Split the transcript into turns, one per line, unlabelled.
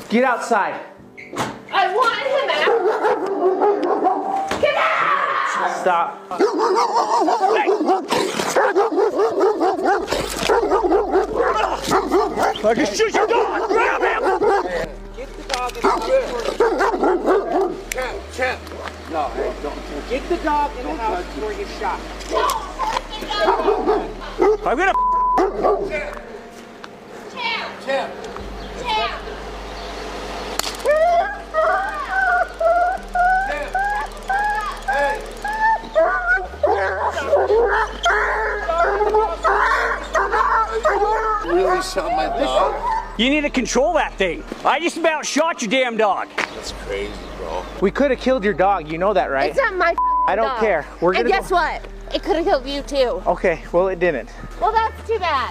Get outside.
I want him out. Get out!
Stop.
I can shoot your dog! Grab him!
Get the dog in the house. Champ. No, hey, don't. Get the dog in the house before he gets shot.
I'm gonna.
Champ. Hey. Really shot my dog?
You need to control that thing. I just about shot your damn dog.
That's crazy, bro.
We could have killed your dog. You know that, right?
It's not my
I don't
dog.
care. We're
And
gonna
guess what? It could have killed you too.
Okay, well it didn't.
Well, that's too bad.